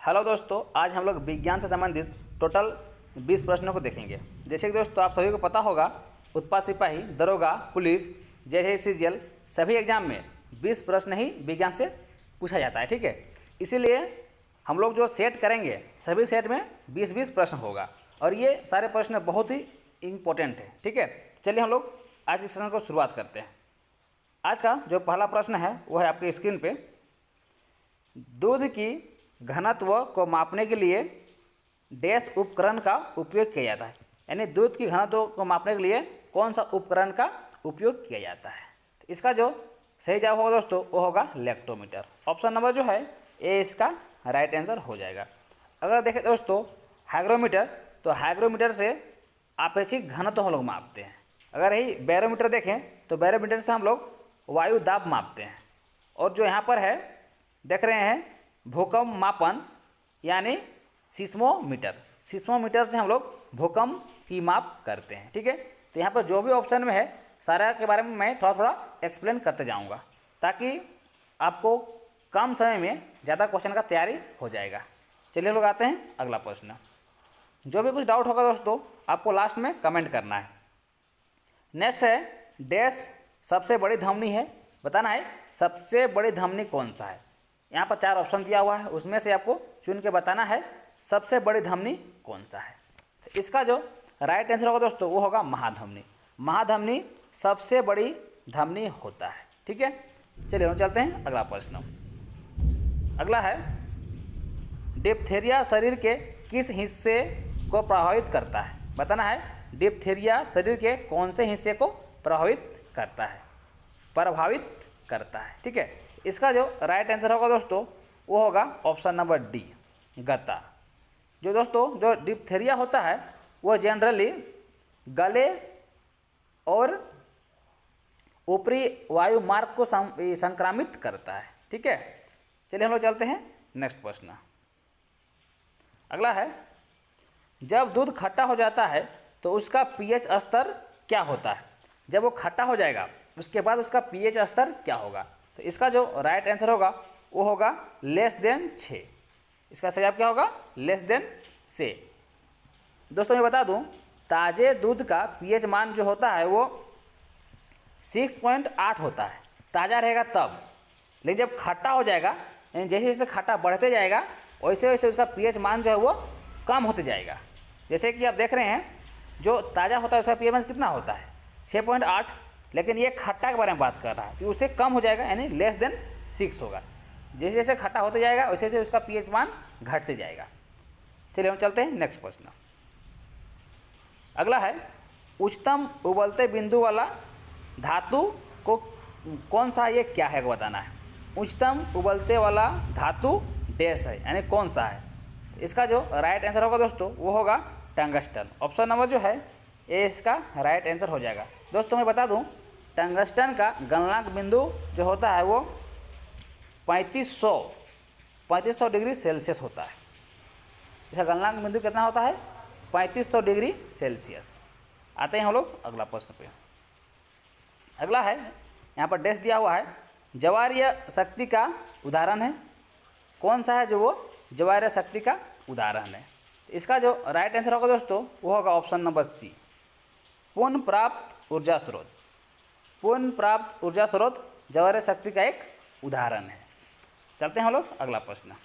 Hello दोस्तों, आज हम लोग विज्ञान से संबंधित टोटल 20 प्रश्नों को देखेंगे। जैसे कि दोस्तों आप सभी को पता होगा, उत्पाद सिपाही, दरोगा, पुलिस, जैसे सीजीएल सभी एग्जाम में 20 प्रश्न ही विज्ञान से पूछा जाता है। ठीक है, इसीलिए हम लोग जो सेट करेंगे सभी सेट में 20-20 प्रश्न होगा और ये सारे प्रश्न बहुत ही इम्पोर्टेंट है। ठीक है, चलिए हम लोग आज के सेशन को शुरुआत करते हैं। आज का जो पहला प्रश्न है वो है आपकी स्क्रीन पे। दूध की घनत्व को मापने के लिए डैश उपकरण का उपयोग किया जाता है, यानी दूध की घनत्व को मापने के लिए कौन सा उपकरण का उपयोग किया जाता है। तो इसका जो सही जवाब होगा दोस्तों वो होगा लैक्टोमीटर। ऑप्शन नंबर जो है ए इसका राइट आंसर हो जाएगा। अगर देखें दोस्तों हाइग्रोमीटर, तो हाइग्रोमीटर से आपेक्षिक घनत्व हम लोग मापते हैं। अगर यही बैरोमीटर देखें तो बैरोमीटर से हम लोग वायु दाब मापते हैं। और जो यहाँ पर है देख रहे हैं भूकंप मापन यानी सिस्मोमीटर, सिस्मोमीटर से हम लोग भूकंप की माप करते हैं। ठीक है, तो यहाँ पर जो भी ऑप्शन में है सारा के बारे में मैं थोड़ा थोड़ा एक्सप्लेन करते जाऊँगा ताकि आपको कम समय में ज़्यादा क्वेश्चन का तैयारी हो जाएगा। चलिए हम लोग आते हैं अगला प्रश्न। जो भी कुछ डाउट होगा दोस्तों आपको लास्ट में कमेंट करना है। नेक्स्ट है डैश सबसे बड़ी धमनी है, बताना है सबसे बड़ी धमनी कौन सा है। यहाँ पर 4 ऑप्शन दिया हुआ है, उसमें से आपको चुन के बताना है सबसे बड़ी धमनी कौन सा है। तो इसका जो राइट आंसर होगा दोस्तों वो होगा महाधमनी। महाधमनी सबसे बड़ी धमनी होता है। ठीक है, चलिए हम चलते हैं अगला प्रश्न। अगला है डिप्थीरिया शरीर के किस हिस्से को प्रभावित करता है, बताना है डिप्थीरिया शरीर के कौन से हिस्से को प्रभावित करता है। ठीक है, इसका जो राइट आंसर होगा दोस्तों वो होगा ऑप्शन नंबर डी गत्ता। जो दोस्तों जो डिप्थीरिया होता है वो जनरली गले और ऊपरी वायु मार्ग को संक्रामित करता है। ठीक है, चलिए हम लोग चलते हैं नेक्स्ट प्रश्न। अगला है जब दूध खट्टा हो जाता है तो उसका पीएच स्तर क्या होता है। जब वो खट्टा हो जाएगा उसके बाद उसका पीएच स्तर क्या होगा। तो इसका जो राइट आंसर होगा वो होगा लेस देन 6। इसका सही जवाब क्या होगा लेस देन 6। दोस्तों मैं बता दूं ताज़े दूध का पीएच मान जो होता है वो 6.8 होता है, ताज़ा रहेगा तब। लेकिन जब खट्टा हो जाएगा यानी जैसे जैसे खट्टा बढ़ते जाएगा वैसे वैसे उसका पीएच मान जो है वो कम होते जाएगा। जैसे कि आप देख रहे हैं जो ताज़ा होता है उसका पीएच मान कितना होता है 6.8, लेकिन ये खट्टा के बारे में बात कर रहा है तो उससे कम हो जाएगा यानी लेस देन 6 होगा। जैसे जैसे खट्टा होते जाएगा वैसे वैसे उसका पीएच मान घटते जाएगा। चलिए हम चलते हैं नेक्स्ट प्रश्न। अगला है उच्चतम उबलते बिंदु वाला धातु को कौन सा ये क्या है बताना है। उच्चतम उबलते वाला धातु डैश है यानी कौन सा है। इसका जो राइट आंसर होगा दोस्तों वो होगा टंगस्टन। ऑप्शन नंबर जो है ये इसका राइट आंसर हो जाएगा। दोस्तों मैं बता दूं टंगस्टन का गलनांक बिंदु जो होता है वो 3500 डिग्री सेल्सियस होता है। इसका गलनांक बिंदु कितना होता है 3500 डिग्री सेल्सियस। आते हैं हम लोग अगला प्रश्न पे। अगला है यहाँ पर डैश दिया हुआ है ज्वारीय शक्ति का उदाहरण है, कौन सा है जो वो ज्वारीय शक्ति का उदाहरण है। इसका जो राइट आंसर होगा दोस्तों वो होगा ऑप्शन नंबर सी पुनः प्राप्त ऊर्जा स्रोत। पुनः प्राप्त ऊर्जा स्रोत ज्वारीय शक्ति का एक उदाहरण है। चलते हैं हम लोग अगला प्रश्न।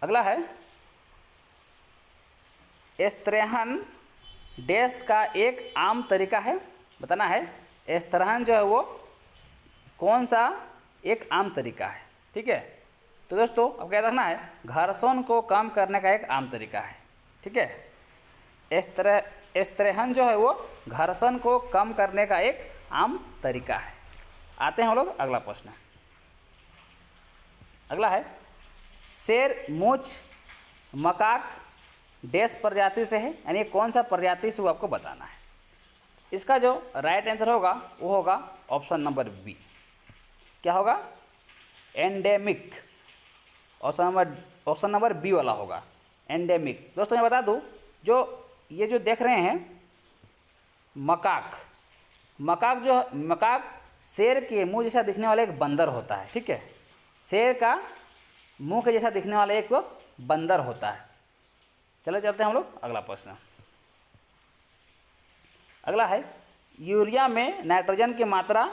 अगला है एस्तरेहन डैश का एक आम तरीका है, बताना है एस्तरेहन जो है वो कौन सा एक आम तरीका है। ठीक है, तो दोस्तों अब क्या रखना है घर्षण को कम करने का एक आम तरीका है। ठीक है, एस्तरेहन जो है वो घर्षण को कम करने का एक आम तरीका है। आते हैं हम लोग अगला प्रश्न। अगला है शेर मूछ मकाक डैश प्रजाति से है, यानी कौन सा प्रजाति से वो आपको बताना है। इसका जो राइट आंसर होगा वो होगा ऑप्शन नंबर बी, क्या होगा एंडेमिक। ऑप्शन नंबर बी वाला होगा एंडेमिक। दोस्तों मैं बता दूं जो ये जो देख रहे हैं मकाक शेर के मुंह जैसा दिखने वाला एक बंदर होता है। ठीक है, शेर का मुंह के जैसा दिखने वाला एक बंदर होता है। चलो चलते हैं हम लोग अगला प्रश्न। अगला है यूरिया में नाइट्रोजन की मात्रा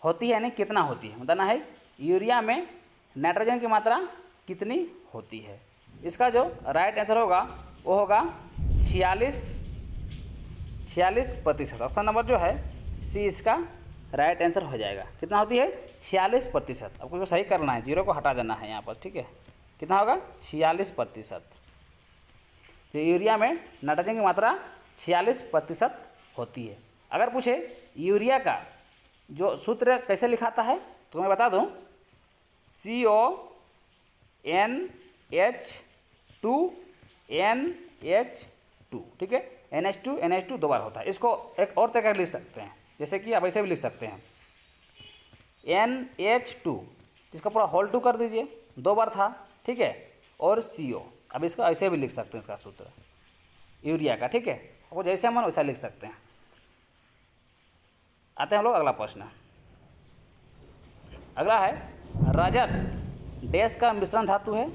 होती है यानी कितना होती है, बताना है यूरिया में नाइट्रोजन की मात्रा कितनी होती है। इसका जो राइट आंसर होगा वो होगा 46%। ऑप्शन नंबर जो है सी इसका राइट आंसर हो जाएगा। कितना होती है 46%। आपको सही करना है, जीरो को हटा देना है यहाँ पर, ठीक है। कितना होगा 46%। तो यूरिया में नाइट्रोजन की मात्रा 46% होती है। अगर पूछे यूरिया का जो सूत्र कैसे लिखाता है तो मैं बता दूं, CONH2NH2, ठीक है। NH2 दो बार होता है। इसको एक और तरीके लिख सकते हैं, जैसे कि आप ऐसे भी लिख सकते हैं NH2, इसका पूरा होल 2 कर दीजिए, दो बार था, ठीक है, और CO। अब इसको ऐसे भी लिख सकते हैं इसका सूत्र यूरिया का, ठीक है। आपको जैसे मन वैसा लिख सकते हैं। आते हैं हम लोग अगला प्रश्न। अगला है रजत डैश का मिश्रण धातु है।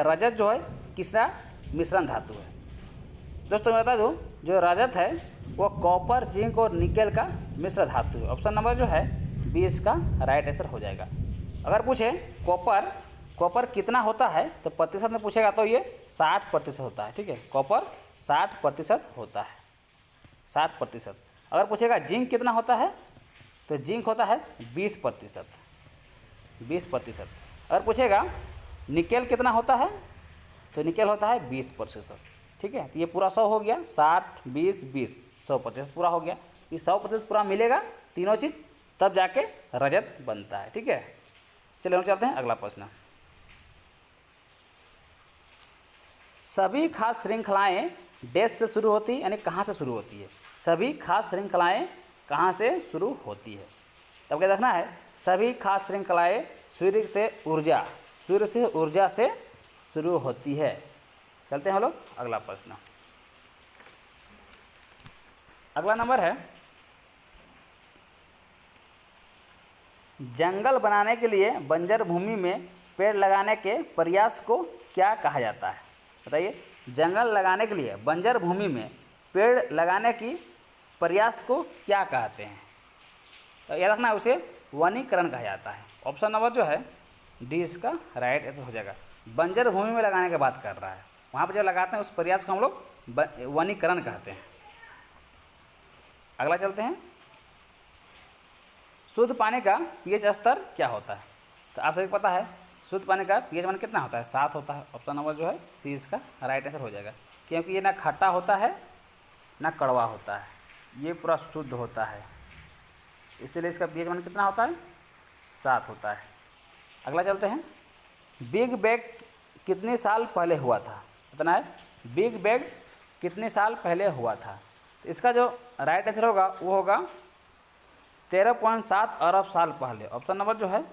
रजत जो है किसका मिश्रण धातु है। दोस्तों मैं बता दूं, जो रजत है वो कॉपर, जिंक और निकेल का मिश्र धातु है। ऑप्शन नंबर जो है बी इसका राइट आंसर हो जाएगा। अगर पूछे कॉपर कितना होता है तो प्रतिशत में पूछेगा तो ये 60% होता है, ठीक है। कॉपर 60% होता है, 60%। अगर पूछेगा जिंक कितना होता है तो जिंक होता है 20%। अगर पूछेगा निकेल कितना होता है तो निकेल होता है 20%, ठीक है। तो ये पूरा 100 हो गया, 60, 20, 20, 100% पूरा हो गया। ये 100% पूरा मिलेगा तीनों चीज़, तब जाके रजत बनता है, ठीक है। चलिए हम चलते हैं अगला प्रश्न। सभी खाद्य श्रृंखलाएँ डैश से शुरू होती है यानी कहाँ से शुरू होती है। सभी खाद्य श्रृंखलाएँ कहाँ से शुरू होती है। तब क्या देखना है, सभी खाद्य श्रृंखलाएँ सूर्य से ऊर्जा से शुरू होती है। चलते हैं हम लोग अगला प्रश्न। अगला नंबर है जंगल बनाने के लिए बंजर भूमि में पेड़ लगाने के प्रयास को क्या कहा जाता है। बताइए, जंगल लगाने के लिए बंजर भूमि में पेड़ लगाने की प्रयास को क्या कहते हैं। तो याद रखना है, उसे वनीकरण कहा जाता है। ऑप्शन नंबर जो है डी इसका राइट आंसर हो जाएगा। बंजर भूमि में लगाने की बात कर रहा है, वहाँ पर जो लगाते हैं उस प्रयास को हम लोग वनीकरण कहते हैं। अगला चलते हैं, शुद्ध पानी का पीएच स्तर क्या होता है। तो आप सभी को पता है शुद्ध पानी का पीएच मान कितना होता है, 7 होता है। ऑप्शन नंबर जो है सी इसका राइट आंसर हो जाएगा, क्योंकि ये ना खट्टा होता है ना कड़वा होता है, ये पूरा शुद्ध होता है, इसीलिए इसका पीएच मान कितना होता है, 7 होता है। अगला चलते हैं, बिग बैंग कितने साल पहले हुआ था। इतना है, बिग बैंग कितने साल पहले हुआ था। तो इसका जो राइट आंसर होगा वो होगा 13.7 अरब साल पहले। ऑप्शन नंबर जो है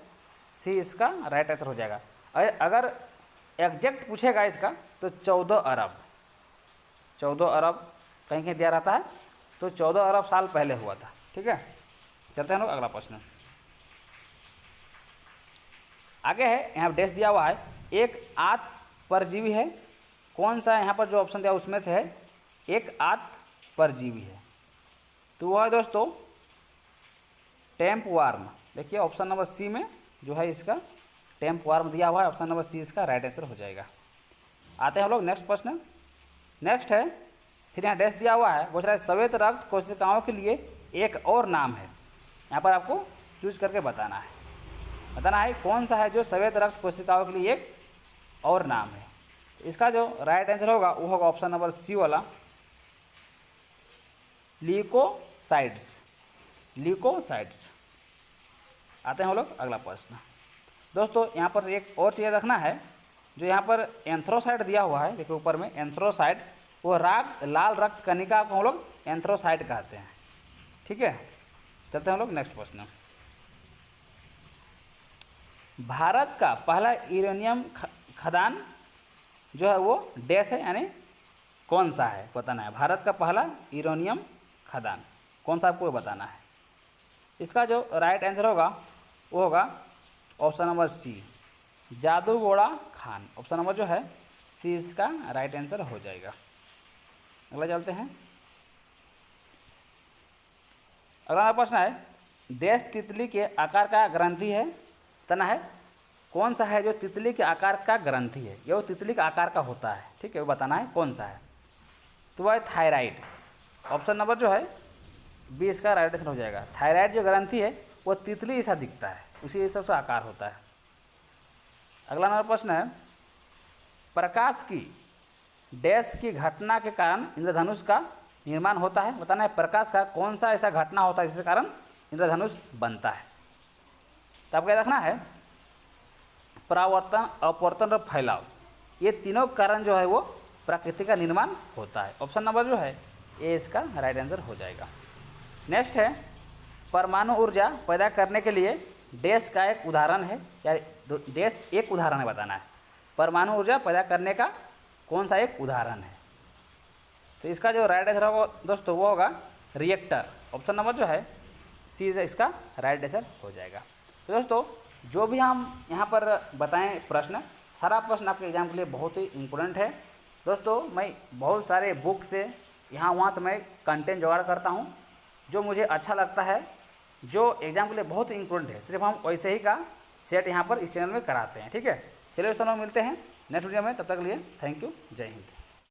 सी इसका राइट आंसर हो जाएगा। अगर एग्जैक्ट पूछेगा इसका तो 14 अरब कहीं कहीं दिया रहता है, तो 14 अरब साल पहले हुआ था, ठीक है। चलते हैं लोग अगला प्रश्न। आगे है, यहाँ डैश दिया हुआ है, एक आंत परजीवी है। कौन सा यहाँ पर जो ऑप्शन दिया उसमें से है एक आंत परजीवी है। तो वह है दोस्तों टेम्प वार्म। देखिए ऑप्शन नंबर सी में जो है इसका टेम्प वार्म दिया हुआ है। ऑप्शन नंबर सी इसका राइट आंसर हो जाएगा। आते हैं हम लोग नेक्स्ट प्रश्न। नेक्स्ट है, फिर यहाँ डैश दिया हुआ है, पूछ रहा है श्वेत रक्त कोशिकाओं के लिए एक और नाम है। यहाँ पर आपको चूज करके बताना है कौन सा है जो श्वेत रक्त कोशिकाओं के लिए एक और नाम है। इसका जो राइट आंसर होगा वो होगा ऑप्शन नंबर सी वाला ल्यूकोसाइट्स। आते हैं हम लोग अगला प्रश्न। दोस्तों यहाँ पर एक और चीज़ रखना है, जो यहाँ पर एंथ्रोसाइट दिया हुआ है, देखिए ऊपर में एंथ्रोसाइट, वो लाल रक्त कणिका को हम लोग एंथ्रोसाइट कहते हैं, ठीक है। चलते हैं हम लोग नेक्स्ट प्रश्न। भारत का पहला यूरेनियम खदान जो है वो डैश है, यानी कौन सा है बताना है। भारत का पहला यूरेनियम खदान कौन सा आपको बताना है। इसका जो राइट आंसर होगा वो होगा ऑप्शन नंबर सी जादूगोड़ा खान। ऑप्शन नंबर जो है सी इसका राइट आंसर हो जाएगा। अगला चलते हैं। अगला प्रश्न है, डैश तितली के आकार का ग्रंथि है, तना है कौन सा है जो तितली के आकार का ग्रंथि है, ये वो तितली का आकार का होता है, ठीक है, वो बताना है कौन सा है। तो वह है थायराइड। ऑप्शन नंबर जो है बी इसका राइट आंसर हो जाएगा। थायराइड जो ग्रंथि है वो तितली जैसा दिखता है, उसी हिसाब से आकार होता है। अगला नंबर प्रश्न है, प्रकाश की डैश की घटना के कारण इंद्रधनुष का निर्माण होता है, बताना है प्रकाश का कौन सा ऐसा घटना होता है जिसके कारण इंद्रधनुष बनता है। तो आपको याद रखना है परावर्तन, अपवर्तन और फैलाव, ये तीनों कारण जो है वो प्रकृति का निर्माण होता है। ऑप्शन नंबर जो है ए इसका राइट आंसर हो जाएगा। नेक्स्ट है, परमाणु ऊर्जा पैदा करने के लिए डैश का एक उदाहरण है, या डैश एक उदाहरण है बताना है। परमाणु ऊर्जा पैदा करने का कौन सा एक उदाहरण है, तो इसका जो राइट आंसर होगा दोस्तों वो होगा रिएक्टर। ऑप्शन नंबर जो है सी इसका राइट आंसर हो जाएगा। तो दोस्तों जो भी हम यहाँ पर बताएं प्रश्न, सारा प्रश्न आपके एग्जाम के लिए बहुत ही इम्पोर्टेंट है। दोस्तों मैं बहुत सारे बुक से यहाँ वहाँ से मैं कंटेंट जुगाड़ करता हूँ, जो मुझे अच्छा लगता है, जो एग्जाम के लिए बहुत ही इम्पोर्टेंट है, सिर्फ हम वैसे ही का सेट यहाँ पर इस चैनल में कराते हैं। ठीक है, चलिए दोस्तों मिलते हैं नेक्स्ट वीडियो में, तब तक के लिए थैंक यू, जय हिंद।